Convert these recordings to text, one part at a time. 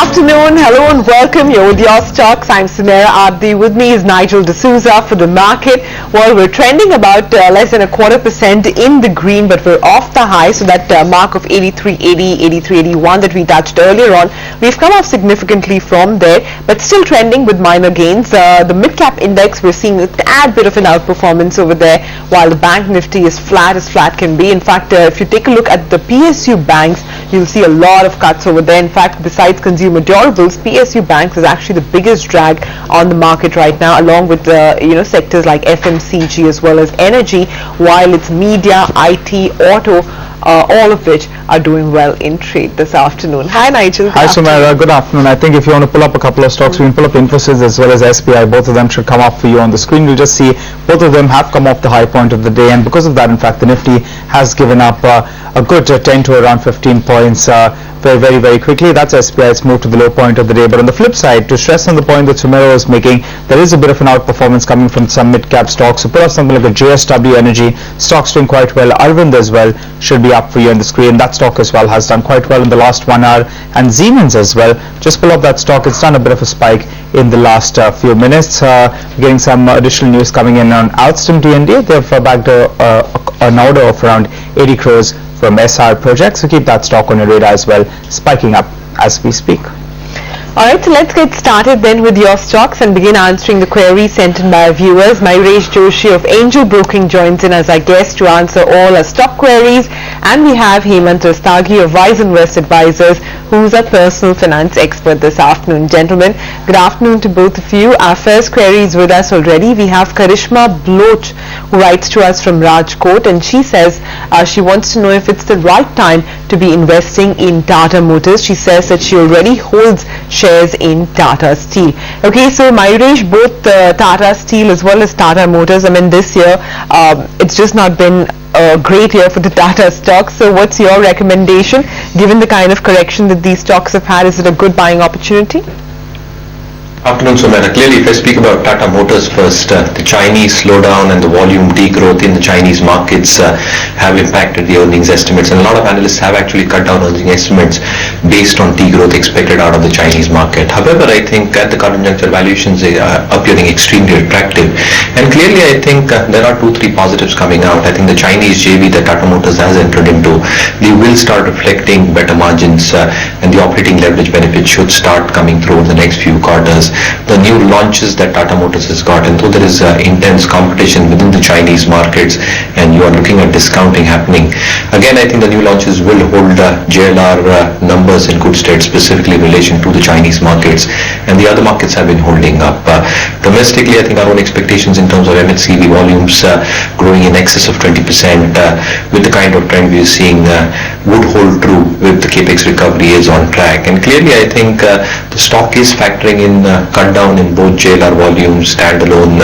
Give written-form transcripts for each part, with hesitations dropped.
afternoon, hello and welcome. You're with your stocks. I'm Samira Abdi. With me is Nigel D'Souza for the market. Well, we're trending about less than 0.25% in the green, but we're off the high. So that mark of 83.80, 83.81 that we touched earlier on, we've come off significantly from there, but still trending with minor gains. The mid-cap index, we're seeing a tad bit of an outperformance over there, while the bank nifty is flat as flat can be. In fact, if you take a look at the PSU banks, you'll see a lot of cuts over there. In fact, besides consumer durables, PSU banks is actually the biggest drag on the market right now, along with sectors like FMCG as well as energy, while it's media, IT, auto, all of which are doing well in trade this afternoon. Hi Nigel. Hi Sumera, good afternoon. I think if you want to pull up a couple of stocks, we can pull up Infosys as well as SBI. Both of them should come up for you on the screen. You'll just see both of them have come off the high point of the day, and because of that, in fact, the Nifty has given up a good 10 to around 15 points very quickly. That's SBI. It's moved to the low point of the day. But on the flip side, to stress on the point that Sumera was making, there is a bit of an outperformance coming from some mid-cap stocks. So pull up something like a JSW Energy. Stock's doing quite well. Arvind as well should be up for you on the screen. That stock as well has done quite well in the last 1 hour. And Siemens as well. Just pull up that stock. It's done a bit of a spike in the last few minutes. Getting some additional news coming in on Alstom T&D. They've bagged an order of around 80 crores from SR project, so keep that stock on your radar as well, spiking up as we speak. Alright, so let's get started then with your stocks and begin answering the queries sent in by our viewers. Mayuresh Joshi of Angel Broking joins in as our guest to answer all our stock queries, and we have Hemant Rastagi of Wise Invest Advisors, who's a personal finance expert this afternoon. Gentlemen, good afternoon to both of you. Our first query is with us already. We have Karishma Bloch, who writes to us from Rajkot, and she says she wants to know if it's the right time to be investing in Tata Motors. She says that she already holds shares in Tata Steel. Okay, so Mayuresh, both Tata Steel as well as Tata Motors, I mean, this year it's just not been a great year for the Tata stocks. So what's your recommendation given the kind of correction that these stocks have had? Is it a good buying opportunity? Afternoon, Sumera. Clearly, if I speak about Tata Motors first, the Chinese slowdown and the volume degrowth in the Chinese markets have impacted the earnings estimates, and a lot of analysts have actually cut down earnings estimates based on degrowth expected out of the Chinese market. However, I think at the current juncture, valuations are appearing extremely attractive, and clearly I think there are 2-3 positives coming out. I think the Chinese JV that Tata Motors has entered into, they will start reflecting better margins, and the operating leverage benefits should start coming through in the next few quarters. The new launches that Tata Motors has got, and though there is intense competition within the Chinese markets and you are looking at discounting happening, again I think the new launches will hold JLR numbers in good stead, specifically in relation to the Chinese markets, and the other markets have been holding up. Domestically, I think our own expectations in terms of MHCV volumes growing in excess of 20% with the kind of trend we are seeing would hold true with the capex recovery is on track. And clearly I think the stock is factoring in cut down in both JLR volumes, standalone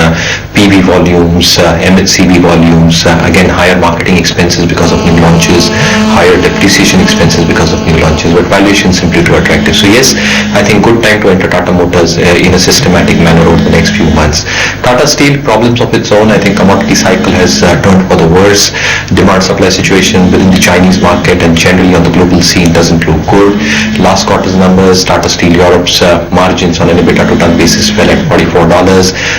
PV volumes, MHCV volumes, again higher marketing expenses because of new launches, higher depreciation expenses because of new launches, but valuation simply too attractive. So yes, I think good time to enter Tata Motors in a systematic manner over the next few months. Tata Steel, problems of its own. I think commodity cycle has turned for the worse. Demand supply situation within the Chinese market and generally on the global scene doesn't look good. Last quarter's numbers, Tata Steel Europe's margins on an EBITDA to ton basis fell at $44.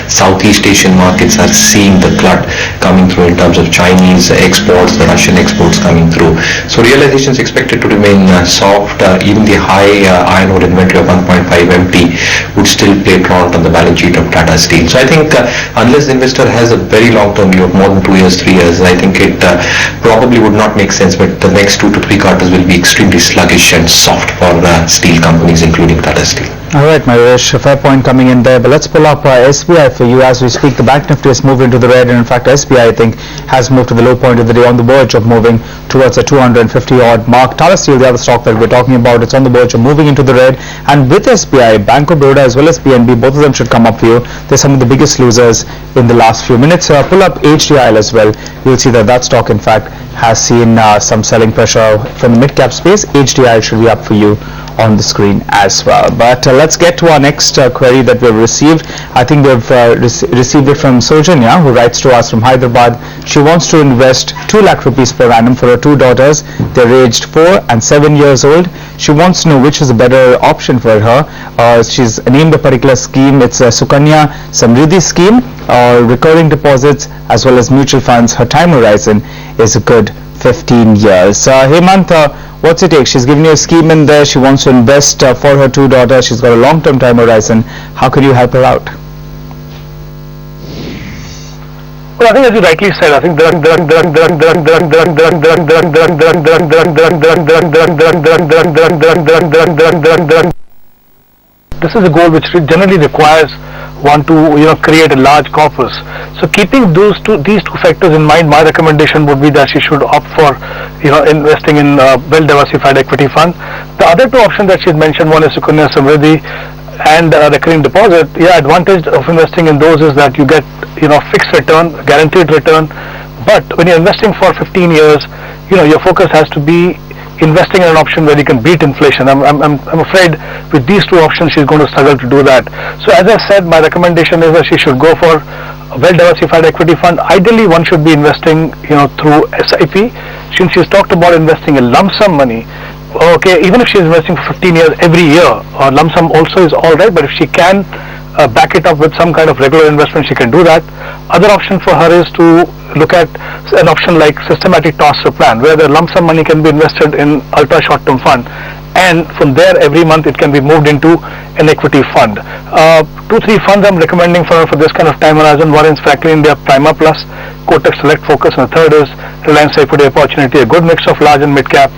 Southeast Asian markets are seeing the glut coming through in terms of Chinese exports, the Russian exports coming through. So realizations expected to remain soft. Even the high iron ore inventory of 1.5 MT would still play prompt on the balance sheet of Tata Steel. So I think unless the investor has a very long-term view of more than 2 years, 3 years, I think it probably would not make sense, but the next 2 to 3 quarters will be extremely sluggish and soft for steel companies, including Tata Steel. Alright, Mayuresh, a fair point coming in there, but let's pull up SBI for you as we speak. The Bank Nifty has moved into the red, and in fact SBI I think has moved to the low point of the day, on the verge of moving towards a 250 odd mark. Tata Steel, the other stock that we're talking about, it's on the verge of moving into the red, and with SBI, Bank of Baroda as well as PNB, both of them should come up for you. They're some of the biggest losers in the last few minutes. Pull up HDIL as well. You'll see that stock in fact has seen some selling pressure from the mid-cap space. HDIL should be up for you on the screen as well. But let's get to our next query that we've received. I think we've received it from Sojanya, who writes to us from Hyderabad. She wants to invest 2 lakh rupees per annum for her 2 daughters. They're aged 4 and 7 years old. She wants to know which is a better option for her. She's named a particular scheme. It's a Sukanya Samriddhi scheme, recurring deposits as well as mutual funds. Her time horizon is a good 15 years. Hemant, what's it take? She's given you a scheme in there. She wants to invest for her 2 daughters. She's got a long-term time horizon. How can you help her out? Well, I think as you rightly said, I think this is a goal which generally requires one to create a large corpus. So keeping these two factors in mind, my recommendation would be that she should opt for investing in well diversified equity fund. The other 2 options that she had mentioned, one is Sukanya Samriddhi and recurring deposit. Advantage of investing in those is that you get fixed return, guaranteed return. But when you're investing for 15 years, your focus has to be investing in an option where you can beat inflation. I'm afraid with these 2 options she's going to struggle to do that. So as I said, my recommendation is that she should go for a well diversified equity fund. Ideally one should be investing through SIP. Since she's talked about investing in lump sum money, okay, even if she's investing for 15 years every year, lump sum also is alright, but if she can back it up with some kind of regular investment, she can do that. Other option for her is to look at an option like systematic transfer plan, where the lump sum money can be invested in ultra short term fund, and from there every month it can be moved into an equity fund. 2-3 funds I'm recommending for her for this kind of time horizon. One is Franklin India Prima Plus, Kotak Select Focus, and the third is Reliance Equity Opportunity. A good mix of large and mid cap,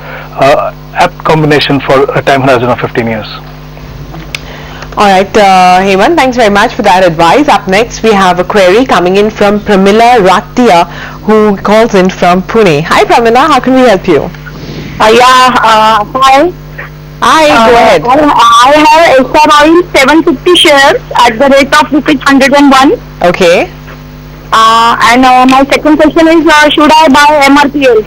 apt combination for a time horizon of 15 years. Alright, Hemant, thanks very much for that advice. Up next, we have a query coming in from Pramila Ratia, who calls in from Pune. Hi Pramila, how can we help you? Hi. Hi, go ahead. I have SR Oil 750 shares at the rate of rupees 101. Okay. And my second question is, should I buy MRPL?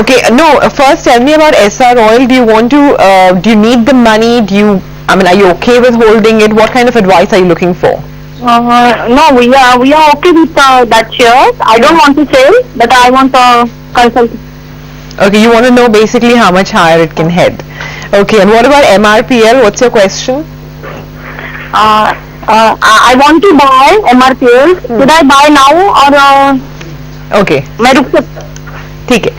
Okay, no, first tell me about SR Oil. Do you want to, do you need the money? Are you okay with holding it? What kind of advice are you looking for? No, we are okay with that shares. I don't want to sell, but I want to consult. Okay, you want to know basically how much higher it can head. Okay, and what about MRPL? What's your question? I want to buy MRPL. Should I buy now or? Okay. मैं रुक ठीक है.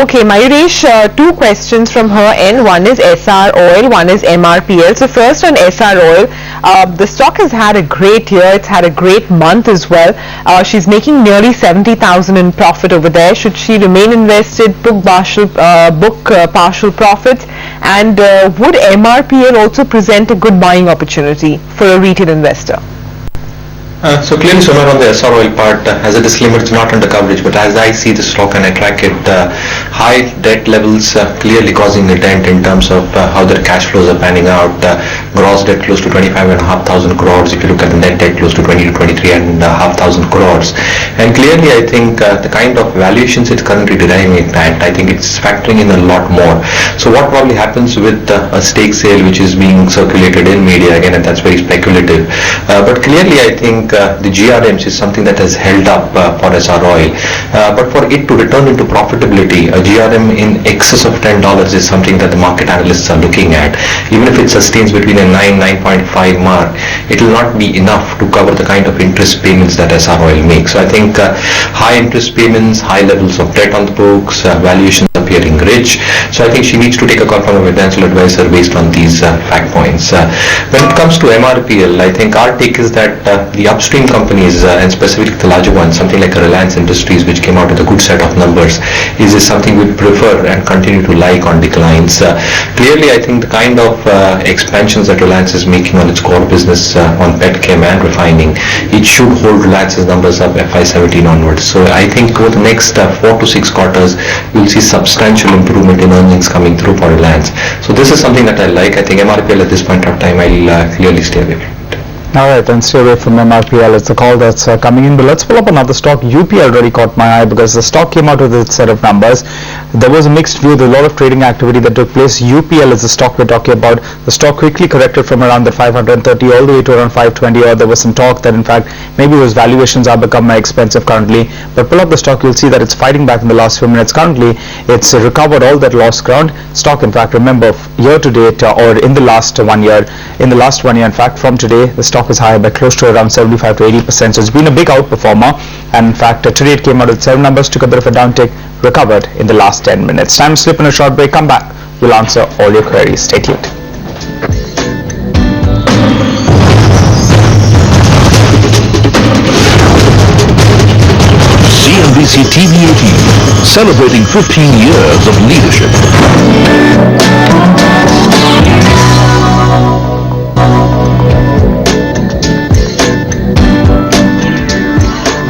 Okay, Mayuresh, 2 questions from her end. One is SR Oil, one is MRPL. So first on SR Oil, the stock has had a great year. It's had a great month as well. She's making nearly 70,000 in profit over there. Should she remain invested, book partial profits? And would MRPL also present a good buying opportunity for a retail investor? So clearly, somewhere on the SR Oil part, as a disclaimer, it's not under coverage, but as I see the stock and I track it, high debt levels clearly causing a dent in terms of how their cash flows are panning out. Gross debt close to 25,500 crores. If you look at the net debt, close to 20 to 23,500 crores. And clearly, I think the kind of valuations it's currently deriving at, I think it's factoring in a lot more. So what probably happens with a stake sale which is being circulated in media, again, and that's very speculative. But clearly, I think the GRMs is something that has held up for SR Oil. But for it to return into profitability, a GRM in excess of $10 is something that the market analysts are looking at. Even if it sustains between a 9.5 mark, it will not be enough to cover the kind of interest payments that SR Oil makes. So I think high interest payments, high levels of debt on the books, valuations appearing rich. So I think she needs to take a call from a financial advisor based on these fact points. When it comes to MRPL, I think our take is that the upstream companies, and specifically the larger ones, something like a Reliance Industries, which came out with a good set of numbers, is something we prefer and continue to like on declines. Clearly, I think the kind of expansions that Reliance is making on its core business on petchem and refining, it should hold Reliance's numbers up FY17 onwards. So I think over the next 4 to 6 quarters, you'll see substantial improvement in earnings coming through for Reliance. So this is something that I like. I think MRPL at this point of time, I'll clearly stay away from it. Alright, then stay away from MRPL. It's the call that's coming in. But let's pull up another stock. UPL already caught my eye because the stock came out with its set of numbers. There was a mixed view. There was a lot of trading activity that took place. UPL is the stock we're talking about. The stock quickly corrected from around the 530 all the way to around 520. Or there was some talk that in fact maybe those valuations are becoming expensive currently. But pull up the stock, you'll see that it's fighting back in the last few minutes. Currently, it's recovered all that lost ground. Stock, in fact, remember, year to date or in the last 1 year, in fact, from today, the stock is higher by close to around 75 to 80%. So it's been a big outperformer, and in fact today it came out with 7 numbers, took a bit of a downtick, recovered in the last 10 minutes. Time to slip in a short break, come back, we'll answer all your queries. Stay tuned. CNBC TV 18, celebrating 15 years of leadership.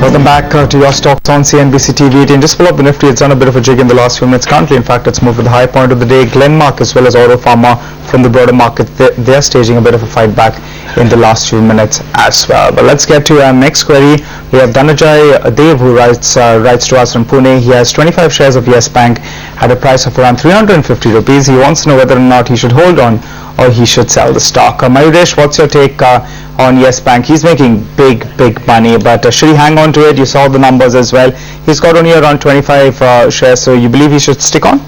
Welcome back to your stocks on CNBC TV 18. Just pull up the Nifty. It's done a bit of a jig in the last few minutes. Currently, in fact, it's moved with the high point of the day. Glenmark as well as Auto Pharma from the broader market, they're staging a bit of a fight back in the last few minutes as well. But let's get to our next query. We have Dhananjay Dev, who writes to us from Pune. He has 25 shares of Yes Bank at a price of around 350 rupees. He wants to know whether or not he should hold on or he should sell the stock. Mayuresh, what's your take on Yes Bank? He's making big money, but should he hang on to it? You saw the numbers as well. He's got only around 25 shares, so you believe he should stick on?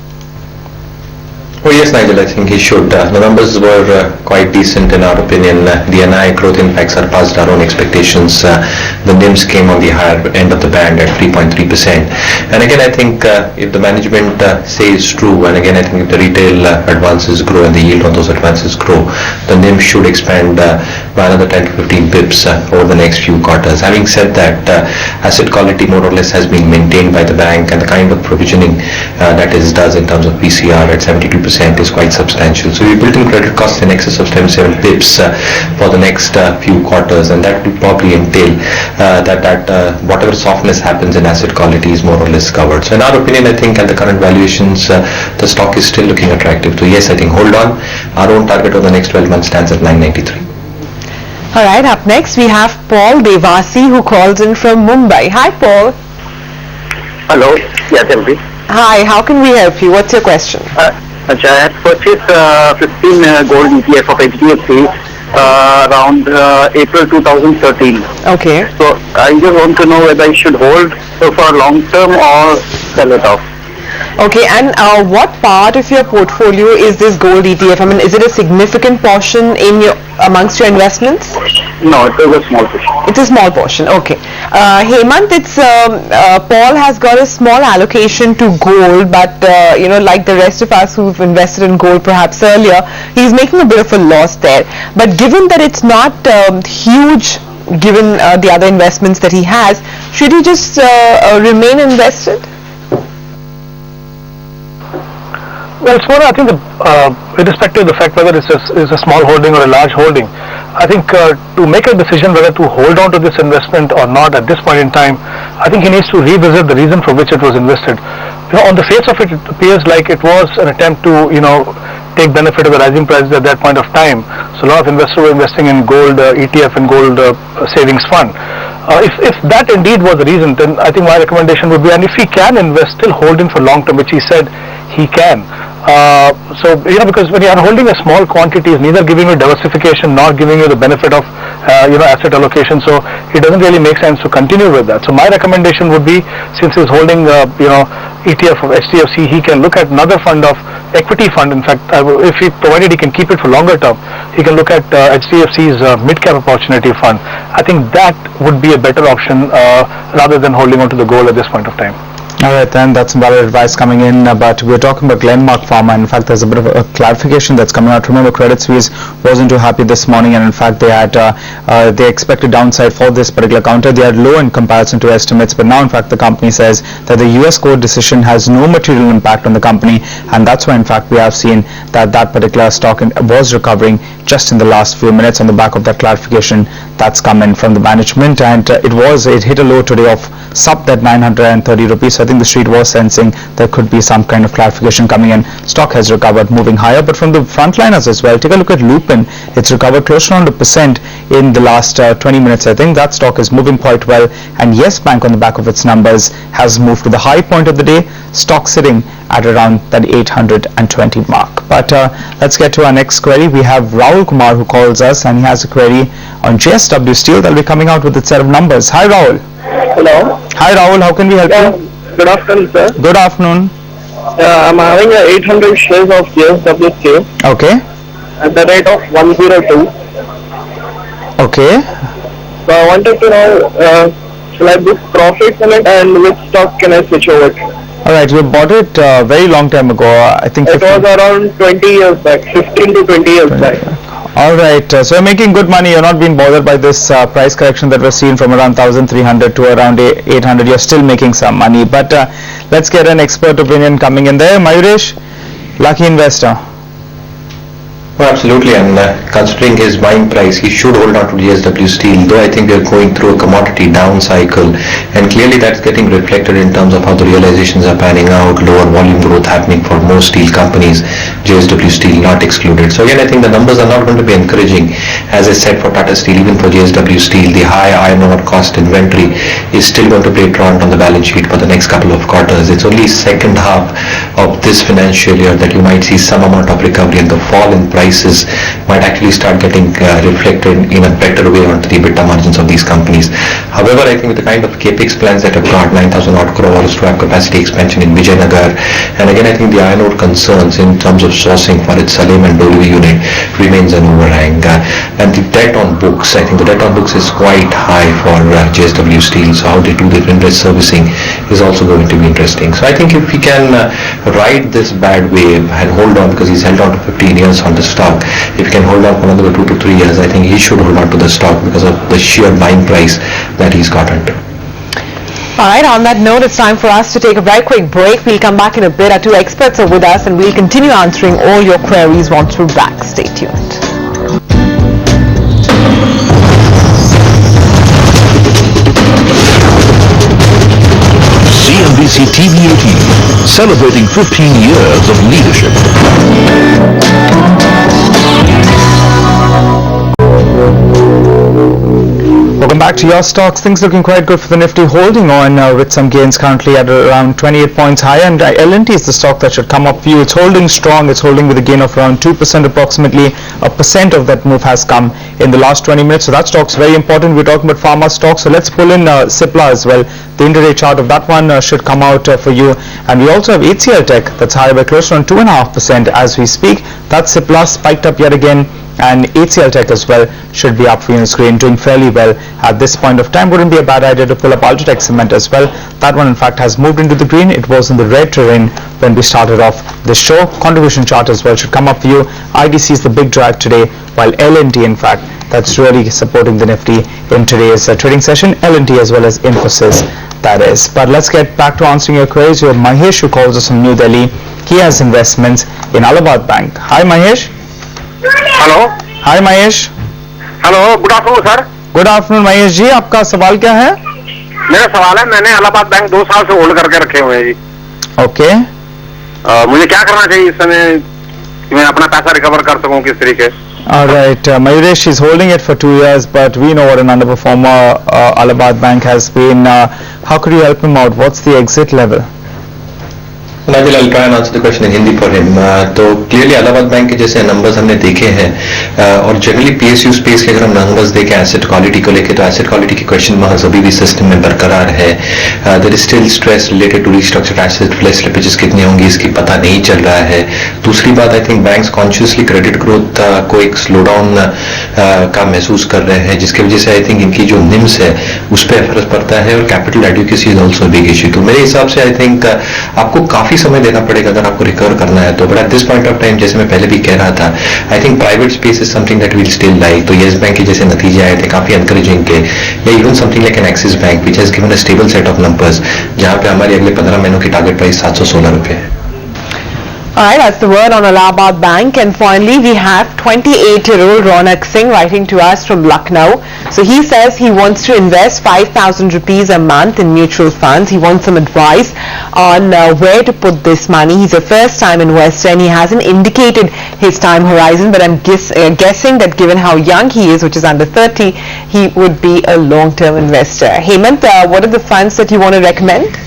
Oh yes, Nigel, I think he should. The numbers were quite decent in our opinion. The NI growth in fact surpassed our own expectations. The NIMs came on the higher end of the band at 3.3%. And again, I think if the management says true, and again, I think if the retail advances grow and the yield on those advances grow, the NIM should expand by another 10 to 15 pips over the next few quarters. Having said that, asset quality more or less has been maintained by the bank, and the kind of provisioning that it does in terms of PCR at 72% is quite substantial. So we're building credit costs in excess of 77 pips for the next few quarters, and that will probably entail that whatever softness happens in asset quality is more or less covered. So in our opinion, I think at the current valuations, the stock is still looking attractive. So yes, I think hold on. Our own target over the next 12 months stands at 993. Alright, up next we have Paul Devasi, who calls in from Mumbai. Hi Paul. Hello. Yeah, tell me. Hi, how can we help you? What's your question? I had purchased 15 gold ETF of HDFC around April 2013. Okay. So I just want to know whether I should hold for long term or sell it off. Okay, and what part of your portfolio is this gold ETF? I mean, is it a significant portion in amongst your investments? No, it is a small portion. It's a small portion. Okay. Hemant, it's Paul has got a small allocation to gold, but like the rest of us who've invested in gold perhaps earlier, he's making a bit of a loss there. But given that it's not huge, given the other investments that he has, should he just remain invested? Well, it's more, I think, irrespective of the fact whether it's a small holding or a large holding, I think to make a decision whether to hold on to this investment or not at this point in time, I think he needs to revisit the reason for which it was invested. On the face of it, it appears like it was an attempt to, take benefit of the rising prices at that point of time. So a lot of investors were investing in gold ETF and gold savings fund. If that indeed was the reason, then I think my recommendation would be, and if he can invest, still hold in for long term, which he said he can. Because when you are holding a small quantity, it's neither giving you diversification nor giving you the benefit of asset allocation. So it doesn't really make sense to continue with that. So my recommendation would be, since he's holding ETF of HDFC, he can look at another fund of equity fund. In fact, if he provided he can keep it for longer term, he can look at HDFC's mid-cap opportunity fund. I think that would be a better option rather than holding on to the gold at this point of time. Alright then, that's some valid advice coming in, but we're talking about Glenmark Pharma. In fact, there's a bit of a clarification that's coming out. Remember, Credit Suisse wasn't too happy this morning, and in fact they had they expected downside for this particular counter. They had low in comparison to estimates, but now in fact the company says that the US court decision has no material impact on the company, and that's why in fact we have seen that particular stock was recovering just in the last few minutes on the back of that clarification that's come in from the management, and it hit a low today of sub that 930 rupees. So I think the street was sensing there could be some kind of clarification coming in. Stock has recovered, moving higher, but from the frontliners as well, take a look at Lupin. It's recovered close to around 1% in the last 20 minutes. I think that stock is moving quite well, and Yes Bank on the back of its numbers has moved to the high point of the day. Stock sitting at around that 820 mark. But let's get to our next query. We have Rahul Kumar who calls us, and he has a query on JSW Steel that will be coming out with its set of numbers. Hi Rahul. Hello. Hi Rahul, how can we help you? Good afternoon, sir. Good afternoon. I'm having 800 shares of JSW Steel Okay. at the rate of 102. Okay. So I wanted to know, shall I book profits in it, and which stock can I switch over to? Alright, you bought it very long time ago. I think It was around 20 years back, 15 to 20 years back. Alright, so you're making good money. You're not being bothered by this price correction that we're seeing from around 1,300 to around 800. You're still making some money. But let's get an expert opinion coming in there. Mayuresh, lucky investor. Well, absolutely, and considering his buying price, he should hold on to JSW Steel, though I think we are going through a commodity down cycle, and clearly that's getting reflected in terms of how the realizations are panning out, lower volume growth happening for most steel companies, JSW Steel not excluded. So again, I think the numbers are not going to be encouraging. As I said, for Tata Steel, even for JSW Steel, the high iron ore cost inventory is still going to play truant on the balance sheet for the next couple of quarters. It's only second half of this financial year that you might see some amount of recovery, and the fall in prices might actually start getting reflected in a better way onto the EBITDA margins of these companies. However, I think with the kind of capex plans that have got 9,000 odd crores to have capacity expansion in Vijayanagar, and again I think the iron ore concerns in terms of sourcing for its Salem and Dolvi unit remains an overhang, and the debt on books, I think the debt on books is quite high for JSW Steel, so how they do the interest servicing is also going to be interesting. So I think if we can ride this bad wave and hold on, because he's held on to 15 years on the stock, if he can hold on for another 2 to 3 years, I think he should hold on to the stock because of the sheer buying price that he's gotten to. Alright, on that note, it's time for us to take a very quick break. We'll come back in a bit. Our two experts are with us, and we'll continue answering all your queries once we're back. Stay tuned. CNBC TV 18, celebrating 15 years of leadership. Welcome back to your stocks. Things looking quite good for the Nifty, holding on with some gains currently at around 28 points higher, and L&T is the stock that should come up for you. It's holding strong. It's holding with a gain of around 2% approximately. 1% of that move has come in the last 20 minutes, so that stock's very important. We're talking about pharma stocks, so let's pull in Cipla as well. The intraday chart of that one should come out for you, and we also have HCL Tech that's higher by close to around 2.5% as we speak. That Cipla spiked up yet again, and HCL Tech as well should be up for you on the screen, doing fairly well at this point of time. Wouldn't be a bad idea to pull up Ultratech Cement as well. That one in fact has moved into the green. It was in the red terrain when we started off the show. Contribution chart as well should come up for you. IDC is the big drag today, while L&T in fact that's really supporting the Nifty in today's trading session. L&T as well as Infosys, that is. But let's get back to answering your queries. We have Mahesh who calls us from New Delhi. He has investments in Allahabad Bank. Hi Mahesh. Hello Hi Mahesh. Hello good afternoon sir. Good afternoon Mahesh ji, आपका सवाल क्या है? मेरा सवाल है, मैंने Allahabad bank 2 साल से होल्ड करके रखे हुए हैं जी. ओके. मुझे क्या करना चाहिए इस समय कि मैं अपना पैसा रिकवर कर सकूं किस तरीके? Alright, Mayuresh is holding it for 2 years, but we know what an underperformer Allahabad Bank has been. How could you help him out? What's the exit level? Nigel, I'll try and answer the question in Hindi for him. तो clearly Allahabad bank के जैसे numbers हमने देखे हैं, और generally PSU space के अगर हम नंबर्स देखें एसेट क्वालिटी को लेके, तो एसेट क्वालिटी की क्वेश्चन मार्क्स अभी भी सिस्टम में बरकरार है. There is still stress related to restructured asset, flash slippages कितने होंगे इसकी पता नहीं चल रहा है. दूसरी बात, I think banks consciously credit growth को एक स्लो डाउन का महसूस कर रहे हैं, जिसकी वजह से आई थिंक इनकी जो निम्स है उस पर फर्क पड़ता है, और capital adequacy is also big issue. तो मेरे हिसाब से आई थिंक आपको काफी समय देना पड़ेगा अगर आपको रिकवर करना है तो. But at this point of time, जैसे मैं पहले भी कह रहा था, I think private space is something that will still like. तो येस बैंक के जैसे नतीजे आए थे काफी एनकरेजिंग थे, या even something like an axis bank which has given a stable set of numbers, जहां पे हमारी अगले 15 महीनों की टारगेट प्राइस 716 रुपए है. Alright, that's the word on Allahabad Bank. And finally, we have 28-year-old Ronak Singh writing to us from Lucknow. So he says he wants to invest 5,000 rupees a month in mutual funds. He wants some advice on where to put this money. He's a first-time investor and he hasn't indicated his time horizon, but I'm guessing that given how young he is, which is under 30, he would be a long-term investor. Hemant, what are the funds that you want to recommend?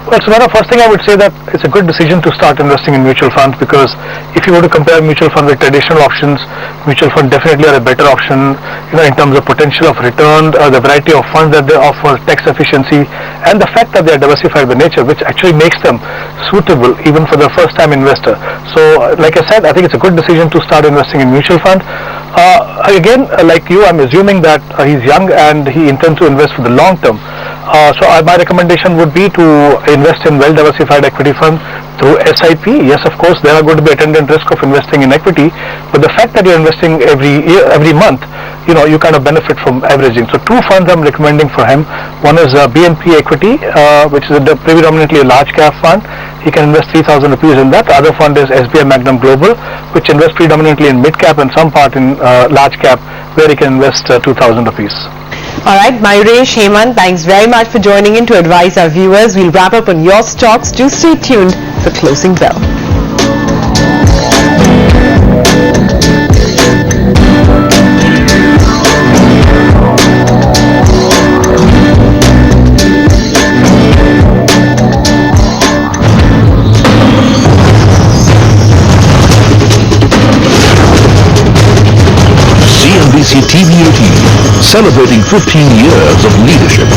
Well, so first thing I would say that it's a good decision to start investing in mutual funds, because if you were to compare mutual fund with traditional options, mutual fund definitely are a better option, in terms of potential of return, the variety of funds that they offer, tax efficiency, and the fact that they are diversified by nature, which actually makes them suitable even for the first-time investor. So, like I said, I think it's a good decision to start investing in mutual fund. Again, like you, I'm assuming that he's young and he intends to invest for the long term. So my recommendation would be to invest in well-diversified equity fund through SIP. Yes, of course, there are going to be attendant risk of investing in equity, but the fact that you're investing every year, every month, you kind of benefit from averaging. So two funds I'm recommending for him. One is BNP Equity, which is predominantly a large cap fund. He can invest 3,000 rupees in that. The other fund is SBI Magnum Global, which invests predominantly in mid cap and some part in large cap, where he can invest 2,000 rupees. Alright, Mayuresh, Hemant, thanks very much for joining in to advise our viewers. We'll wrap up on your stocks. Do stay tuned for Closing Bell. CNBC TV 18, celebrating 15 years of leadership.